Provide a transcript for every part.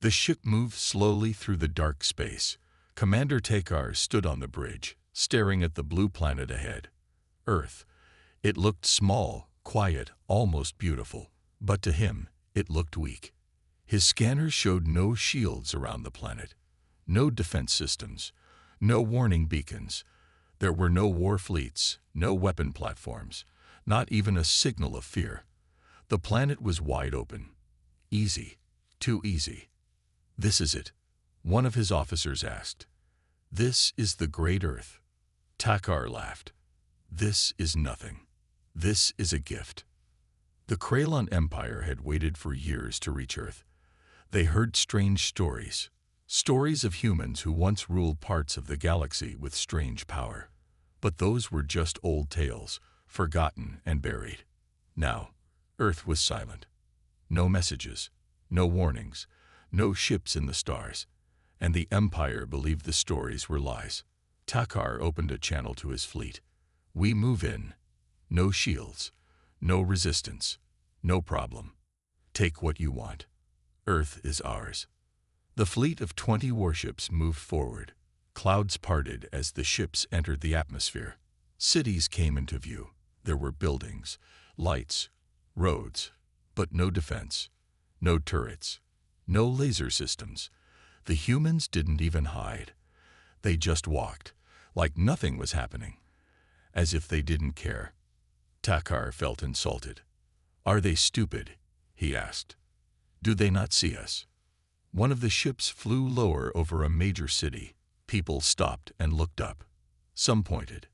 The ship moved slowly through the dark space. Commander Tekar stood on the bridge, staring at the blue planet ahead. Earth. It looked small, quiet, almost beautiful. But to him, it looked weak. His scanners showed no shields around the planet, no defense systems, no warning beacons. There were no war fleets, no weapon platforms, not even a signal of fear. The planet was wide open. Easy. Too easy. "This is it," one of his officers asked. "This is the Great Earth." Tekar laughed. "This is nothing. This is a gift." The Kralon Empire had waited for years to reach Earth. They heard strange stories. Stories of humans who once ruled parts of the galaxy with strange power. But those were just old tales, forgotten and buried. Now, Earth was silent. No messages, no warnings, no ships in the stars. And the Empire believed the stories were lies. Tekar opened a channel to his fleet. "We move in. No shields, no resistance, no problem. Take what you want. Earth is ours." The fleet of 20 warships moved forward. Clouds parted as the ships entered the atmosphere. Cities came into view. There were buildings, lights, roads, but no defense, no turrets, no laser systems. The humans didn't even hide. They just walked, like nothing was happening, as if they didn't care. Tekar felt insulted. "Are they stupid?" he asked. "Do they not see us?" One of the ships flew lower over a major city. People stopped and looked up. Some pointed.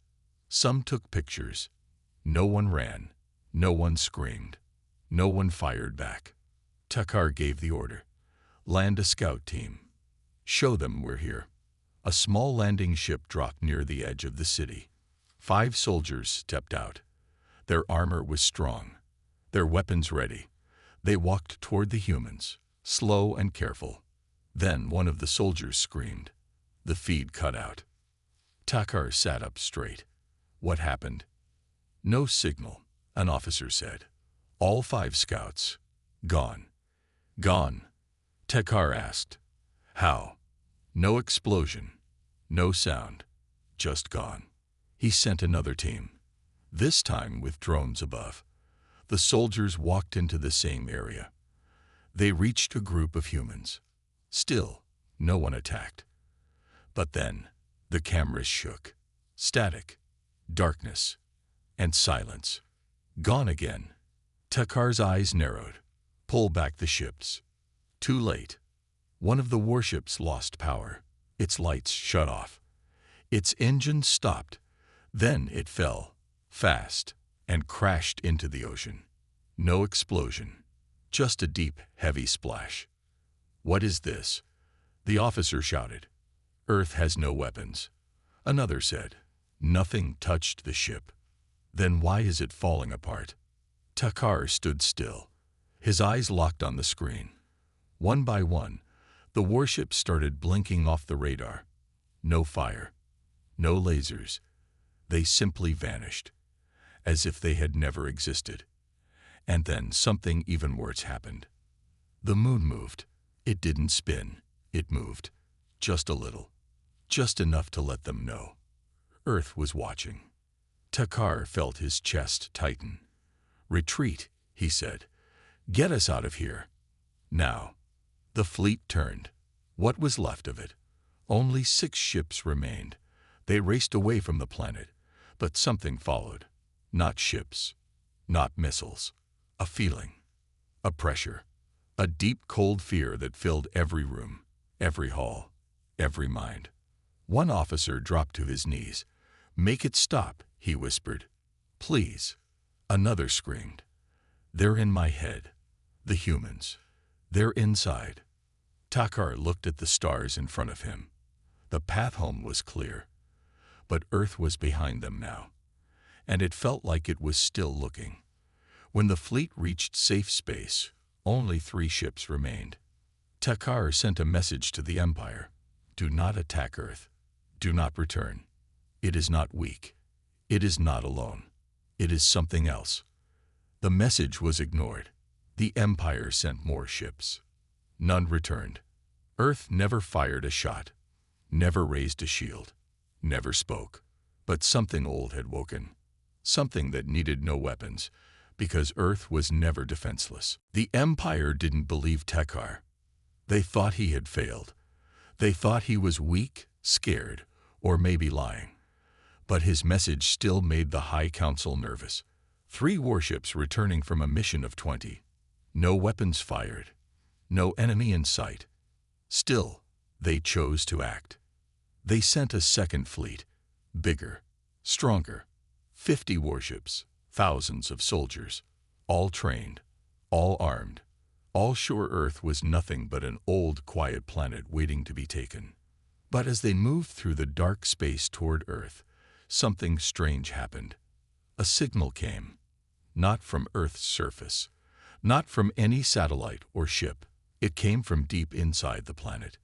Some took pictures. No one ran. No one screamed. No one fired back. Tekar gave the order. "Land a scout team. Show them we're here." A small landing ship docked near the edge of the city. 5 soldiers stepped out. Their armor was strong, their weapons ready. They walked toward the humans, slow and careful. Then one of the soldiers screamed. The feed cut out. Tekar sat up straight. "What happened?" "No signal," an officer said. "All 5 scouts. Gone." "Gone?" Tekar asked. "How?" "No explosion. No sound. Just gone." He sent another team, this time with drones above. The soldiers walked into the same area. They reached a group of humans. Still, no one attacked. But then, the cameras shook. Static, darkness, and silence. Gone again. Tekar's eyes narrowed. Pull back the ships. Too late. One of the warships lost power. Its lights shut off. Its engine stopped. Then it fell, fast, and crashed into the ocean. No explosion. Just a deep, heavy splash. "What is this?" the officer shouted. "Earth has no weapons." Another said. "Nothing touched the ship." "Then why is it falling apart?" Tekar stood still, his eyes locked on the screen. One by one, the warships started blinking off the radar. No fire, no lasers. They simply vanished, as if they had never existed. And then something even worse happened. The moon moved. It didn't spin. It moved. Just a little. Just enough to let them know. Earth was watching. Tekar felt his chest tighten. "Retreat," he said. "Get us out of here. Now." The fleet turned. What was left of it? Only 6 ships remained. They raced away from the planet, but something followed. Not ships. Not missiles. A feeling. A pressure. A deep, cold fear that filled every room, every hall, every mind. One officer dropped to his knees. "Make it stop," he whispered. "Please." Another screamed. "They're in my head. The humans. They're inside." Tekar looked at the stars in front of him. The path home was clear, but Earth was behind them now, and it felt like it was still looking. When the fleet reached safe space, only 3 ships remained. Tekar sent a message to the Empire. "Do not attack Earth. Do not return. It is not weak. It is not alone. It is something else." The message was ignored. The Empire sent more ships. None returned. Earth never fired a shot, never raised a shield, never spoke. But something old had woken, something that needed no weapons, because Earth was never defenseless. The Empire didn't believe Tekar. They thought he had failed. They thought he was weak, scared, or maybe lying. But his message still made the High Council nervous. 3 warships returning from a mission of 20. No weapons fired. No enemy in sight. Still, they chose to act. They sent a second fleet, bigger, stronger. 50 warships, thousands of soldiers, all trained, all armed, all sure Earth was nothing but an old, quiet planet waiting to be taken. But as they moved through the dark space toward Earth, something strange happened. A signal came, not from Earth's surface, not from any satellite or ship. It came from deep inside the planet.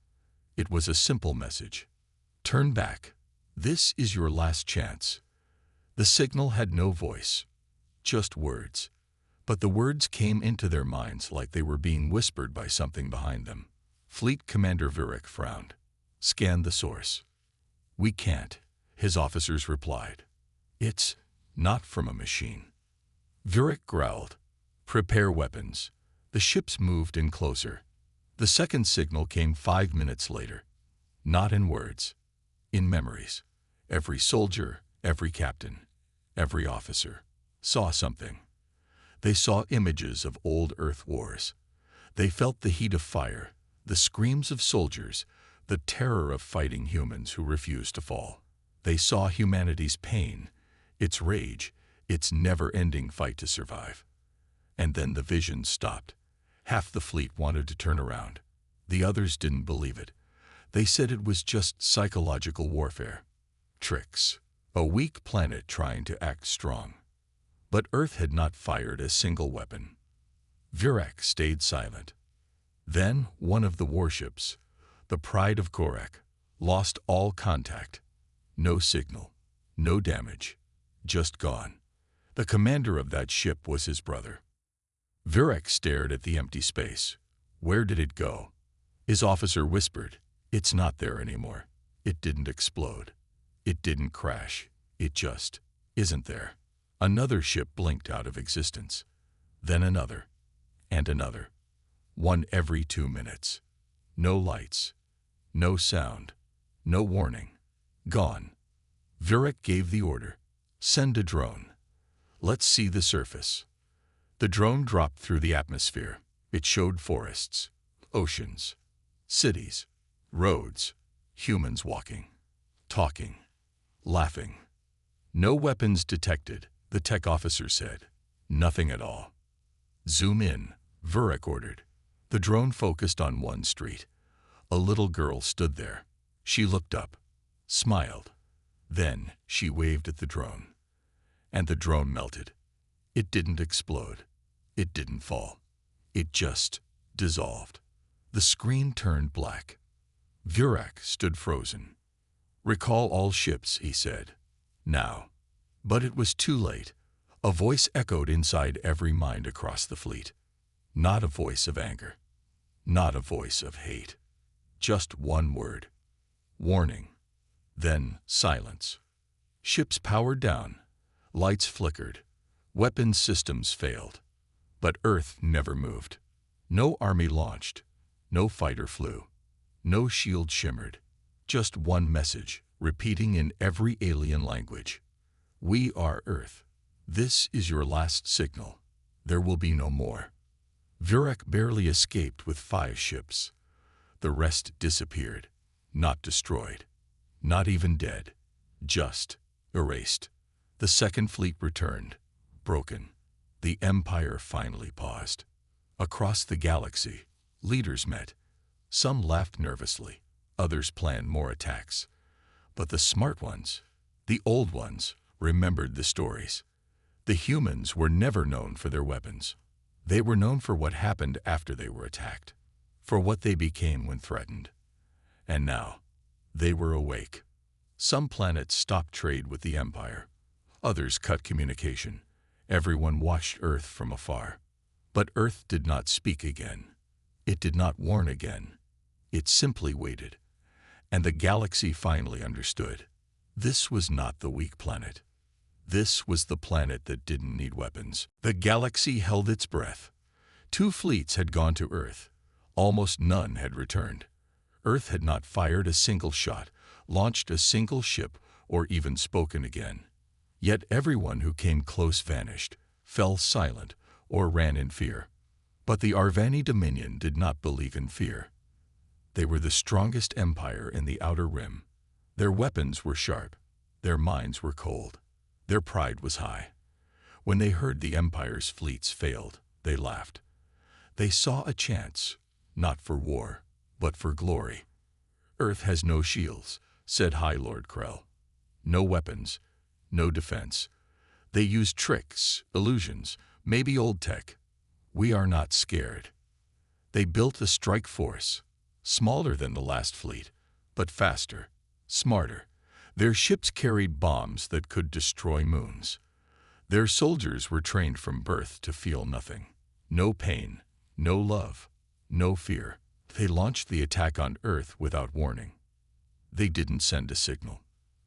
It was a simple message. Turn back. This is your last chance. The signal had no voice, just words. But the words came into their minds like they were being whispered by something behind them. Fleet Commander Vurek frowned. Scan the source. We can't, his officers replied. It's not from a machine. Vurek growled. Prepare weapons. The ships moved in closer. The second signal came 5 minutes later. Not in words, in memories. Every soldier, every captain, every officer saw something. They saw images of old Earth wars. They felt the heat of fire, the screams of soldiers, the terror of fighting humans who refused to fall. They saw humanity's pain, its rage, its never-ending fight to survive. And then the vision stopped. Half the fleet wanted to turn around. The others didn't believe it. They said it was just psychological warfare. Tricks. A weak planet trying to act strong. But Earth had not fired a single weapon. Vurek stayed silent. Then one of the warships, the Pride of Gorak, lost all contact. No signal, no damage, just gone. The commander of that ship was his brother. Vurek stared at the empty space. Where did it go? His officer whispered, It's not there anymore. It didn't explode. It didn't crash. It just isn't there. Another ship blinked out of existence. Then another. And another. One every 2 minutes. No lights. No sound. No warning. Gone. Vurek gave the order. Send a drone. Let's see the surface. The drone dropped through the atmosphere. It showed forests, oceans, cities, roads, humans walking, talking, laughing. No weapons detected, the tech officer said. Nothing at all. Zoom in, Vurek ordered. The drone focused on one street. A little girl stood there. She looked up, smiled. Then she waved at the drone. And the drone melted. It didn't explode. It didn't fall. It just dissolved. The screen turned black. Vurek stood frozen. Recall all ships, he said. Now. But it was too late. A voice echoed inside every mind across the fleet. Not a voice of anger. Not a voice of hate. Just one word. Warning. Then silence. Ships powered down. Lights flickered. Weapons systems failed. But Earth never moved. No army launched. No fighter flew. No shield shimmered. Just one message, repeating in every alien language. We are Earth. This is your last signal. There will be no more. Vurek barely escaped with 5 ships. The rest disappeared. Not destroyed. Not even dead. Just erased. The second fleet returned. Broken. The Empire finally paused. Across the galaxy, leaders met. Some laughed nervously. Others planned more attacks. But the smart ones, the old ones, remembered the stories. The humans were never known for their weapons. They were known for what happened after they were attacked, for what they became when threatened. And now, they were awake. Some planets stopped trade with the Empire. Others cut communication. Everyone watched Earth from afar. But Earth did not speak again. It did not warn again. It simply waited. And the galaxy finally understood. This was not the weak planet. This was the planet that didn't need weapons. The galaxy held its breath. 2 fleets had gone to Earth. Almost none had returned. Earth had not fired a single shot, launched a single ship, or even spoken again. Yet everyone who came close vanished, fell silent, or ran in fear. But the Arvani Dominion did not believe in fear. They were the strongest empire in the Outer Rim. Their weapons were sharp. Their minds were cold. Their pride was high. When they heard the Empire's fleets failed, they laughed. They saw a chance, not for war, but for glory. Earth has no shields, said High Lord Krell. No weapons, no defense. They use tricks, illusions, maybe old tech. We are not scared. They built a strike force, smaller than the last fleet, but faster, smarter. Their ships carried bombs that could destroy moons. Their soldiers were trained from birth to feel nothing. No pain, no love, no fear. They launched the attack on Earth without warning. They didn't send a signal.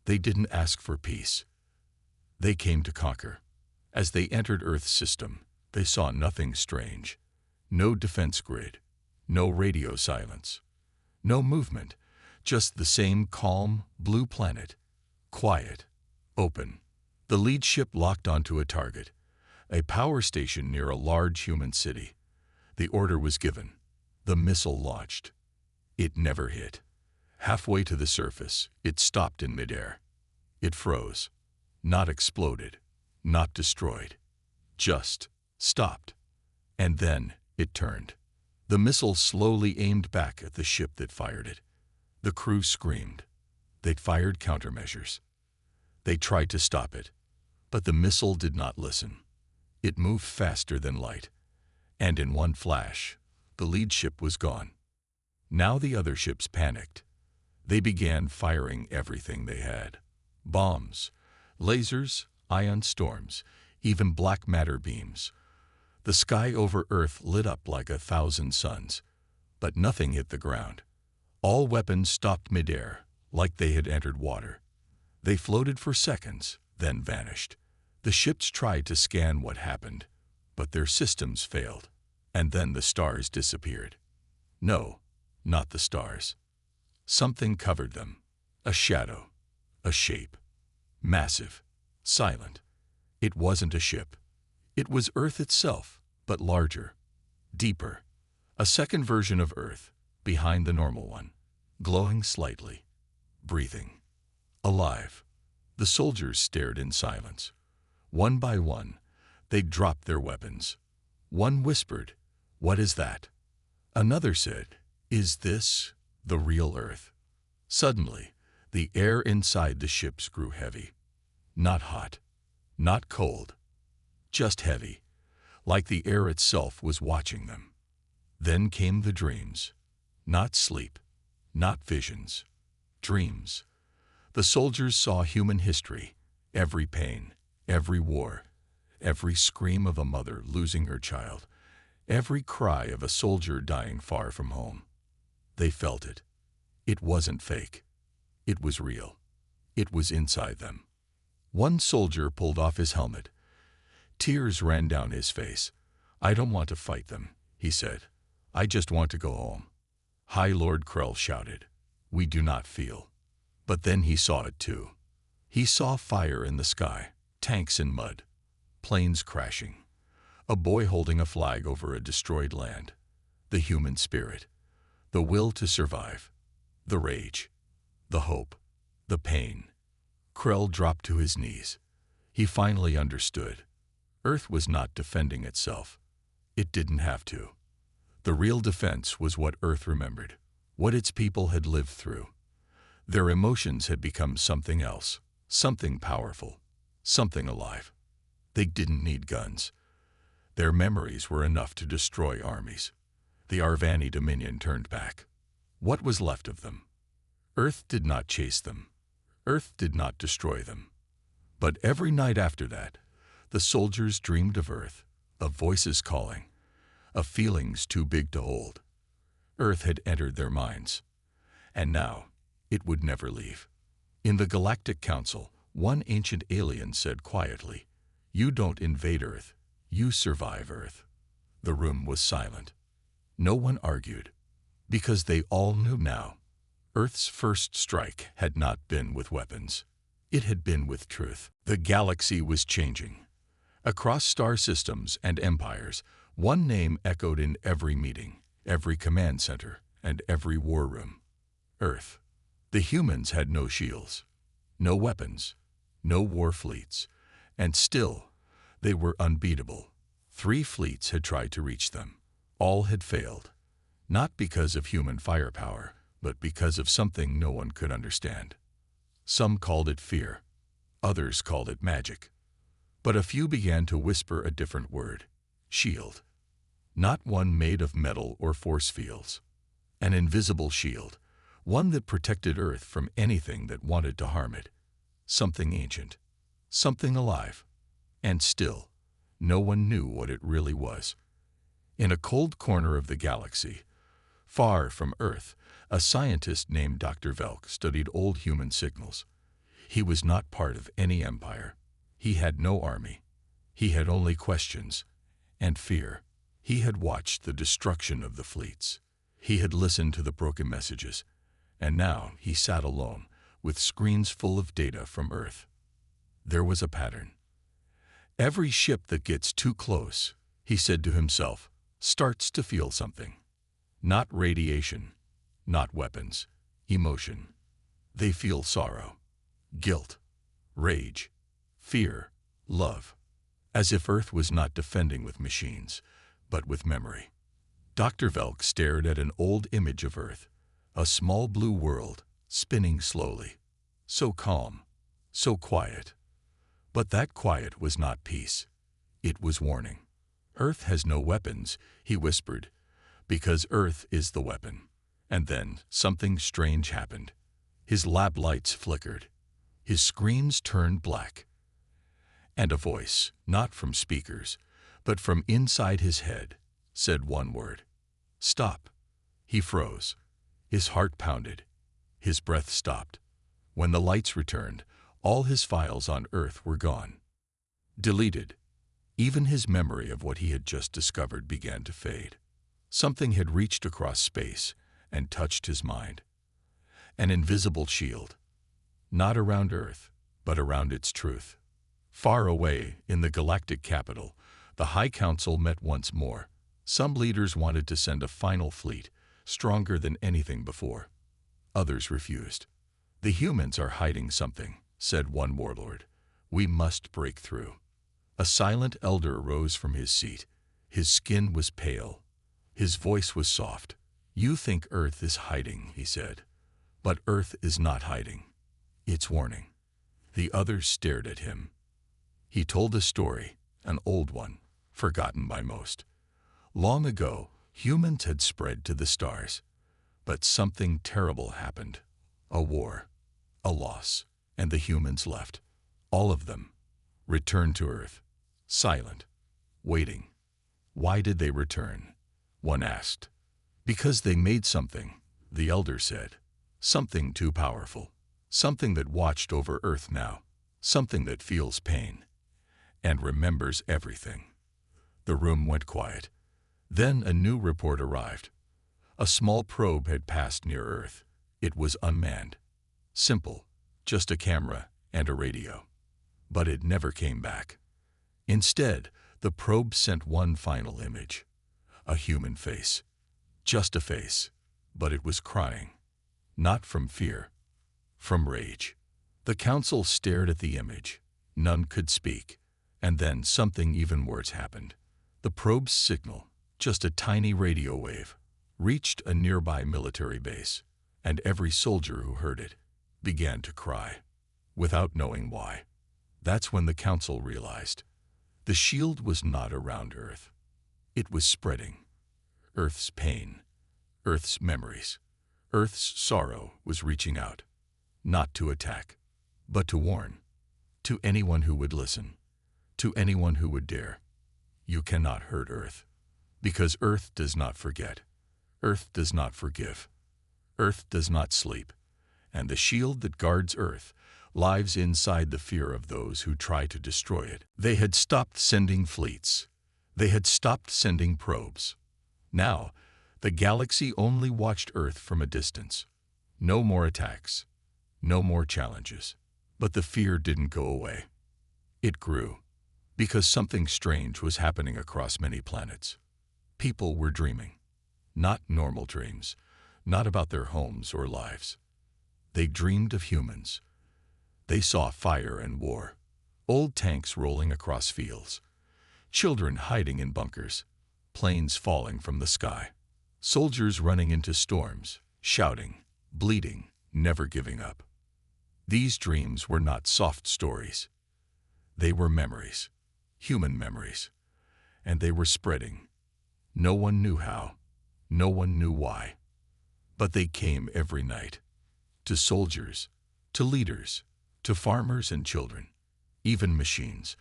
They didn't ask for peace. They came to conquer. As they entered Earth's system, they saw nothing strange. No defense grid, no radio silence, no movement, just the same calm, blue planet. Quiet, open. The lead ship locked onto a target, a power station near a large human city. The order was given. The missile launched. It never hit. Halfway to the surface, it stopped in midair. It froze. Not exploded, not destroyed. Just stopped. And then it turned. The missile slowly aimed back at the ship that fired it. The crew screamed. They'd fired countermeasures. They tried to stop it, but the missile did not listen. It moved faster than light, and in one flash, the lead ship was gone. Now the other ships panicked. They began firing everything they had. Bombs, lasers, ion storms, even black matter beams. The sky over Earth lit up like 1,000 suns, but nothing hit the ground. All weapons stopped midair, like they had entered water. They floated for seconds, then vanished. The ships tried to scan what happened, but their systems failed. And then the stars disappeared. No, not the stars. Something covered them. A shadow, a shape. Massive, silent. It wasn't a ship. It was Earth itself, but larger, deeper. A second version of Earth, behind the normal one, glowing slightly, breathing, alive. The soldiers stared in silence. One by one, they dropped their weapons. One whispered, "What is that?" Another said, "Is this the real Earth?" Suddenly, the air inside the ships grew heavy. Not hot, not cold, just heavy, like the air itself was watching them. Then came the dreams. Not sleep, not visions. Dreams. The soldiers saw human history, every pain, every war, every scream of a mother losing her child, every cry of a soldier dying far from home. They felt it. It wasn't fake. It was real. It was inside them. One soldier pulled off his helmet. Tears ran down his face. "I don't want to fight them," he said. "I just want to go home." High Lord Krell shouted, "We do not feel." But then he saw it too. He saw fire in the sky, tanks in mud, planes crashing, a boy holding a flag over a destroyed land. The human spirit, the will to survive, the rage, the hope, the pain. Krell dropped to his knees. He finally understood. Earth was not defending itself. It didn't have to. The real defense was what Earth remembered, what its people had lived through. Their emotions had become something else, something powerful, something alive. They didn't need guns. Their memories were enough to destroy armies. The Arvani Dominion turned back. What was left of them? Earth did not chase them. Earth did not destroy them. But every night after that, the soldiers dreamed of Earth, of voices calling, of feelings too big to hold. Earth had entered their minds, and now it would never leave. In the Galactic Council, one ancient alien said quietly, "You don't invade Earth, you survive Earth." The room was silent. No one argued, because they all knew now. Earth's first strike had not been with weapons. It had been with truth. The galaxy was changing. Across star systems and empires, one name echoed in every meeting, every command center, and every war room. Earth. The humans had no shields, no weapons, no war fleets, and still, they were unbeatable. 3 fleets had tried to reach them. All had failed, not because of human firepower, but because of something no one could understand. Some called it fear, others called it magic. But a few began to whisper a different word: shield. Not one made of metal or force fields. An invisible shield, one that protected Earth from anything that wanted to harm it. Something ancient, something alive, and still, no one knew what it really was. In a cold corner of the galaxy, far from Earth, a scientist named Dr. Velk studied old human signals. He was not part of any empire. He had no army. He had only questions and fear. He had watched the destruction of the fleets. He had listened to the broken messages, and now he sat alone with screens full of data from Earth. There was a pattern. Every ship that gets too close, he said to himself, starts to feel something. Not radiation, not weapons, emotion. They feel sorrow, guilt, rage, fear, love, as if Earth was not defending with machines, but with memory. Dr. Velk stared at an old image of Earth, a small blue world, spinning slowly, so calm, so quiet. But that quiet was not peace. It was warning. Earth has no weapons, he whispered, because Earth is the weapon. And then something strange happened. His lab lights flickered. His screens turned black. And a voice, not from speakers, but from inside his head, said one word: stop. He froze. His heart pounded. His breath stopped. When the lights returned, all his files on Earth were gone. Deleted. Even his memory of what he had just discovered began to fade. Something had reached across space and touched his mind. An invisible shield. Not around Earth, but around its truth. Far away, in the galactic capital, the High Council met once more. Some leaders wanted to send a final fleet, stronger than anything before. Others refused. The humans are hiding something, said one warlord. We must break through. A silent elder rose from his seat. His skin was pale. His voice was soft. You think Earth is hiding, he said. But Earth is not hiding. It's warning. The others stared at him. He told a story, an old one, forgotten by most. Long ago, humans had spread to the stars. But something terrible happened. A war, a loss, and the humans left. All of them. Returned to Earth. Silent. Waiting. Why did they return? One asked. Because they made something, the elder said. Something too powerful. Something that watched over Earth now. Something that feels pain. And remembers everything. The room went quiet. Then a new report arrived. A small probe had passed near Earth. It was unmanned. Simple. Just a camera and a radio. But it never came back. Instead, the probe sent one final image. A human face. Just a face. But it was crying. Not from fear. From rage. The council stared at the image. None could speak. And then something even worse happened. The probe's signal, just a tiny radio wave, reached a nearby military base, and every soldier who heard it began to cry, without knowing why. That's when the council realized the shield was not around Earth. It was spreading. Earth's pain, Earth's memories, Earth's sorrow was reaching out, not to attack, but to warn, to anyone who would listen, to anyone who would dare. You cannot hurt Earth, because Earth does not forget. Earth does not forgive. Earth does not sleep. And the shield that guards Earth lives inside the fear of those who try to destroy it. They had stopped sending fleets. They had stopped sending probes. Now, the galaxy only watched Earth from a distance. No more attacks. No more challenges. But the fear didn't go away. It grew, because something strange was happening across many planets. People were dreaming. Not normal dreams, not about their homes or lives. They dreamed of humans. They saw fire and war, old tanks rolling across fields, children hiding in bunkers, planes falling from the sky, soldiers running into storms, shouting, bleeding, never giving up. These dreams were not soft stories. They were memories, human memories, and they were spreading. No one knew how, no one knew why, but they came every night, to soldiers, to leaders, to farmers and children. Even machines,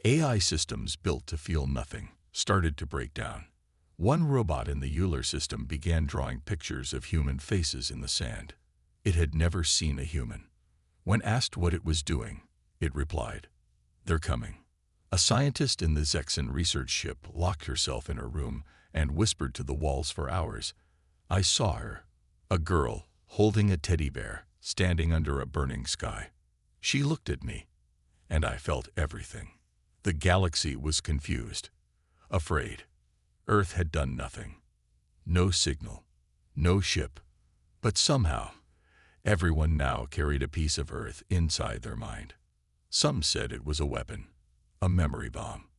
AI systems built to feel nothing, started to break down. One robot in the Euler system began drawing pictures of human faces in the sand. It had never seen a human. When asked what it was doing, it replied, "They're coming." A scientist in the Zexan research ship locked herself in her room and whispered to the walls for hours. I saw her, a girl, holding a teddy bear, standing under a burning sky. She looked at me, and I felt everything. The galaxy was confused, afraid. Earth had done nothing. No signal, no ship, but somehow, everyone now carried a piece of Earth inside their mind. Some said it was a weapon, a memory bomb.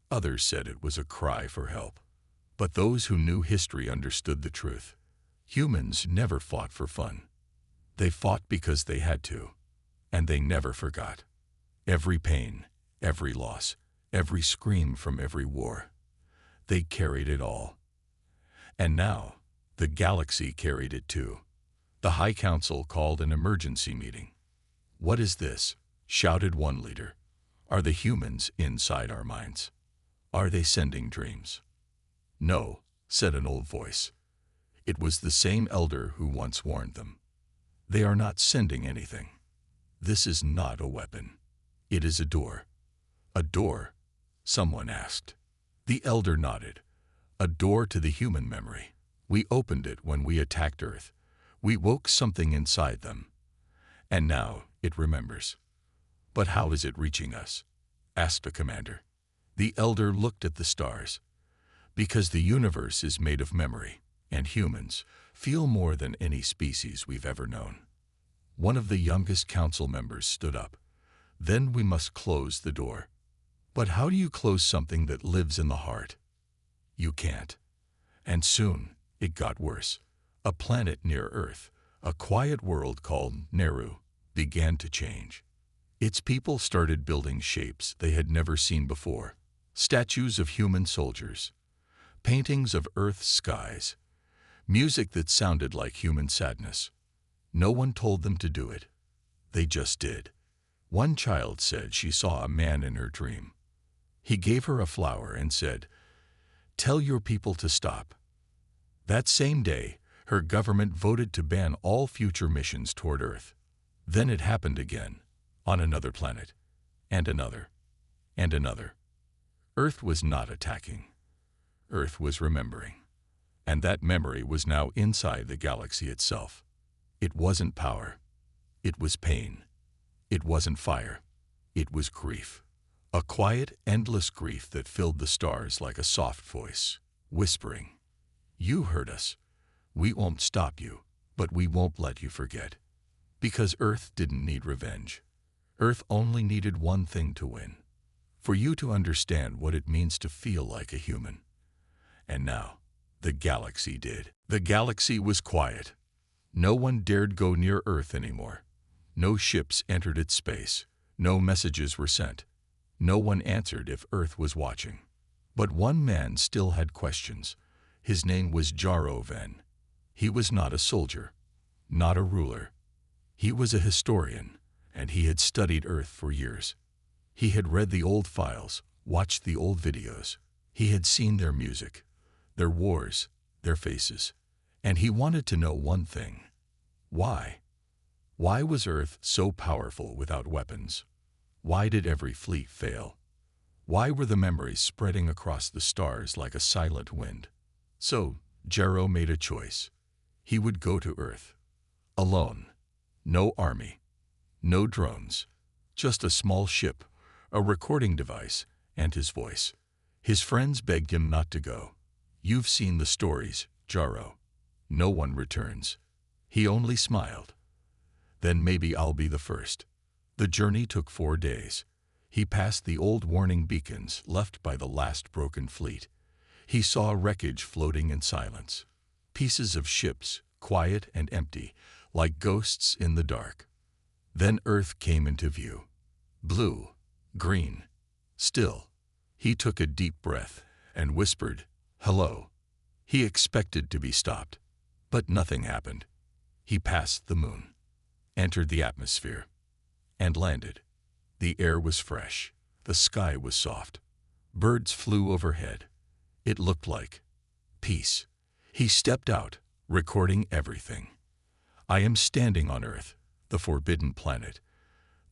Others said it was a cry for help. But those who knew history understood the truth. Humans never fought for fun. They fought because they had to, and they never forgot. Every pain, every loss, every scream from every war. They carried it all. And now, the galaxy carried it too. The High Council called an emergency meeting. "What is this?" shouted one leader. "Are the humans inside our minds? Are they sending dreams?" "No," said an old voice. It was the same elder who once warned them. "They are not sending anything. This is not a weapon. It is a door." "A door?" someone asked. The elder nodded. "A door to the human memory. We opened it when we attacked Earth. We woke something inside them. And now it remembers." "But how is it reaching us?" asked a commander. The elder looked at the stars. "Because the universe is made of memory, and humans feel more than any species we've ever known." One of the youngest council members stood up. "Then we must close the door." "But how do you close something that lives in the heart?" "You can't." And soon it got worse. A planet near Earth, a quiet world called Neru, began to change. Its people started building shapes they had never seen before. Statues of human soldiers, paintings of Earth's skies, music that sounded like human sadness. No one told them to do it. They just did. One child said she saw a man in her dream. He gave her a flower and said, "Tell your people to stop." That same day, her government voted to ban all future missions toward Earth. Then it happened again, on another planet, and another, and another. Earth was not attacking. Earth was remembering. And that memory was now inside the galaxy itself. It wasn't power. It was pain. It wasn't fire. It was grief. A quiet, endless grief that filled the stars like a soft voice, whispering, "You hurt us. We won't stop you, but we won't let you forget." Because Earth didn't need revenge. Earth only needed one thing to win. For you to understand what it means to feel like a human. And now, the galaxy did. The galaxy was quiet. No one dared go near Earth anymore. No ships entered its space. No messages were sent. No one answered if Earth was watching. But one man still had questions. His name was Jaro Ven. He was not a soldier, not a ruler. He was a historian, and he had studied Earth for years. He had read the old files, watched the old videos. He had seen their music, their wars, their faces. And he wanted to know one thing. Why? Why was Earth so powerful without weapons? Why did every fleet fail? Why were the memories spreading across the stars like a silent wind? So, Jero made a choice. He would go to Earth. Alone. No army. No drones. Just a small ship, a recording device, and his voice. His friends begged him not to go. You've seen the stories, Jero. No one returns. He only smiled. Then maybe I'll be the first. The journey took 4 days. He passed the old warning beacons left by the last broken fleet. He saw wreckage floating in silence. Pieces of ships, quiet and empty, like ghosts in the dark. Then Earth came into view. Blue, green, still. He took a deep breath and whispered, "Hello." He expected to be stopped, but nothing happened. He passed the moon, entered the atmosphere, and landed. The air was fresh. The sky was soft. Birds flew overhead. It looked like peace. He stepped out, recording everything. I am standing on Earth, the forbidden planet,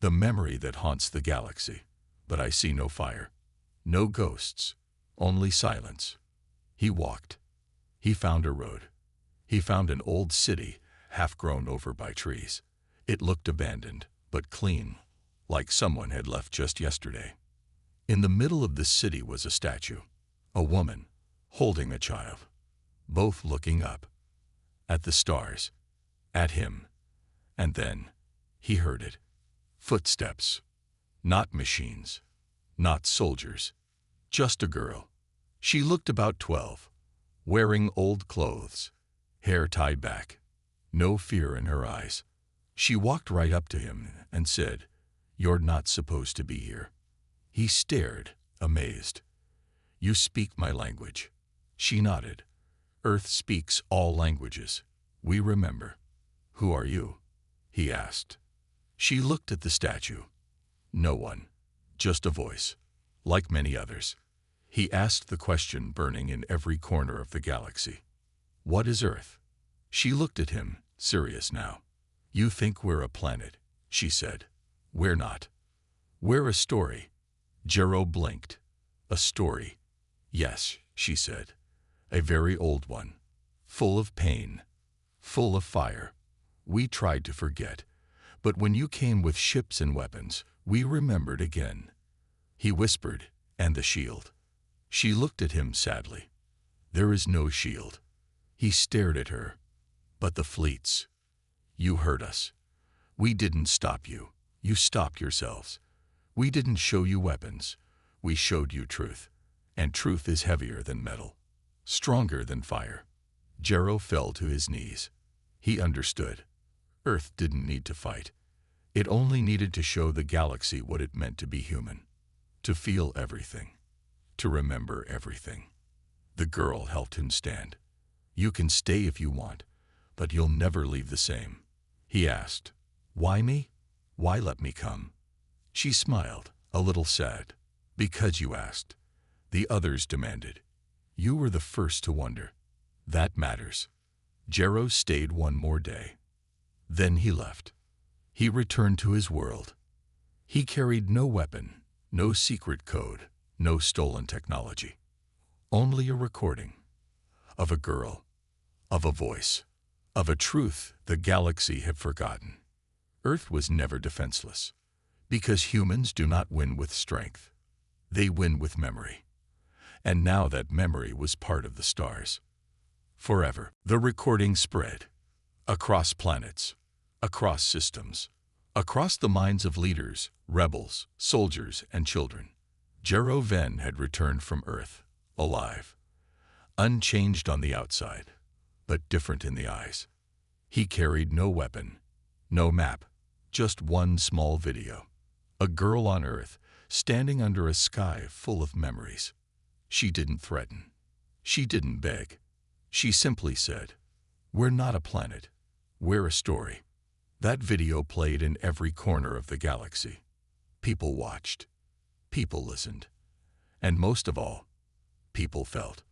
the memory that haunts the galaxy. But I see no fire, no ghosts, only silence. He walked. He found a road. He found an old city, half grown over by trees. It looked abandoned, but clean, like someone had left just yesterday. In the middle of the city was a statue, a woman, holding a child, both looking up, at the stars, at him. And then, he heard it. Footsteps. Not machines, not soldiers, just a girl. She looked about 12, wearing old clothes, hair tied back, no fear in her eyes. She walked right up to him and said, "You're not supposed to be here." He stared, amazed. "You speak my language." She nodded. "Earth speaks all languages. We remember." "Who are you?" he asked. She looked at the statue. No one, just a voice, like many others. He asked the question burning in every corner of the galaxy. "What is Earth?" She looked at him, serious now. "You think we're a planet," she said. "We're not. We're a story." Jero blinked. "A story?" "Yes," she said. "A very old one. Full of pain. Full of fire. We tried to forget. But when you came with ships and weapons, we remembered again." He whispered, "And the shield." She looked at him sadly. "There is no shield." He stared at her. "But the fleets. You heard us. We didn't stop you. You stopped yourselves. We didn't show you weapons. We showed you truth. And truth is heavier than metal. Stronger than fire." Jero fell to his knees. He understood. Earth didn't need to fight. It only needed to show the galaxy what it meant to be human. To feel everything. To remember everything. The girl helped him stand. "You can stay if you want, but you'll never leave the same." He asked, "Why me? Why let me come?" She smiled, a little sad. "Because you asked." The others demanded. "You were the first to wonder. That matters." Jero stayed one more day. Then he left. He returned to his world. He carried no weapon, no secret code, no stolen technology. Only a recording. Of a girl. Of a voice. Of a truth the galaxy had forgotten. Earth was never defenseless. Because humans do not win with strength. They win with memory. And now that memory was part of the stars. Forever. The recording spread. Across planets. Across systems. Across the minds of leaders, rebels, soldiers, and children. Jero Venn had returned from Earth, alive. Unchanged on the outside, but different in the eyes. He carried no weapon, no map, just one small video. A girl on Earth, standing under a sky full of memories. She didn't threaten. She didn't beg. She simply said, "We're not a planet. We're a story." That video played in every corner of the galaxy. People watched. People listened. And most of all, people felt.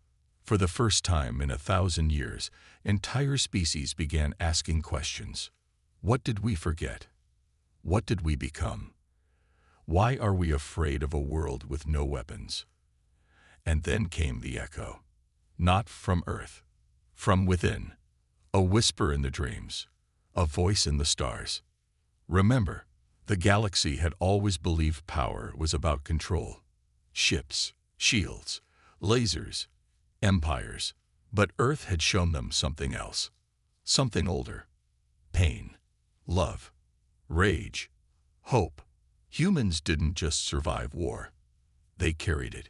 For the first time in 1,000 years, entire species began asking questions. What did we forget? What did we become? Why are we afraid of a world with no weapons? And then came the echo. Not from Earth, from within. A whisper in the dreams, a voice in the stars. Remember, the galaxy had always believed power was about control. Ships, shields, lasers, empires. But Earth had shown them something else. Something older. Pain, love, rage, hope. Humans didn't just survive war. They carried it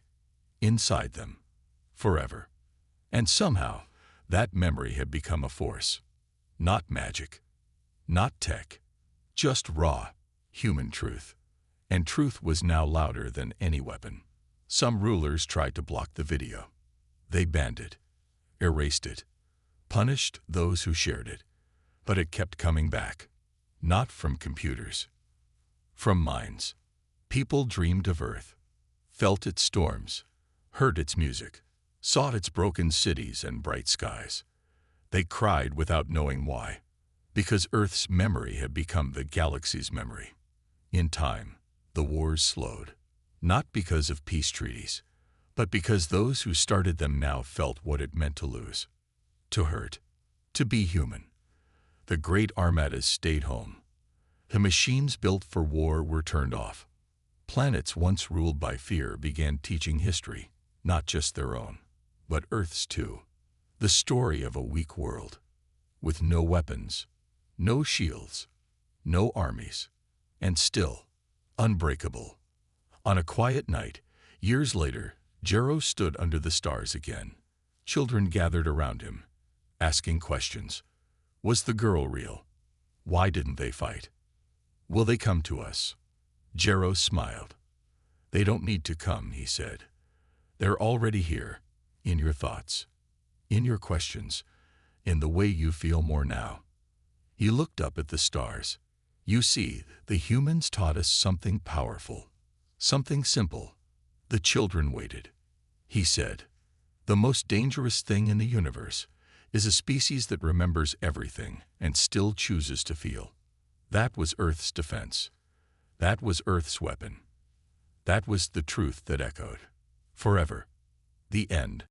inside them, forever. And somehow, that memory had become a force. Not magic, not tech, just raw, human truth. And truth was now louder than any weapon. Some rulers tried to block the video. They banned it, erased it, punished those who shared it. But it kept coming back. Not from computers, from minds. People dreamed of Earth, felt its storms, heard its music, saw its broken cities and bright skies. They cried without knowing why, because Earth's memory had become the galaxy's memory. In time, the wars slowed, not because of peace treaties, but because those who started them now felt what it meant to lose, to hurt, to be human. The great armadas stayed home. The machines built for war were turned off. Planets once ruled by fear began teaching history, not just their own, but Earth's too. The story of a weak world, with no weapons, no shields, no armies, and still unbreakable. On a quiet night, years later, Jero stood under the stars again. Children gathered around him, asking questions. Was the girl real? Why didn't they fight? Will they come to us? Jero smiled. They don't need to come, he said. They're already here, in your thoughts, in your questions, in the way you feel more now. He looked up at the stars. You see, the humans taught us something powerful, something simple. The children waited. He said, the most dangerous thing in the universe is a species that remembers everything and still chooses to feel. That was Earth's defense. That was Earth's weapon. That was the truth that echoed. Forever. The end.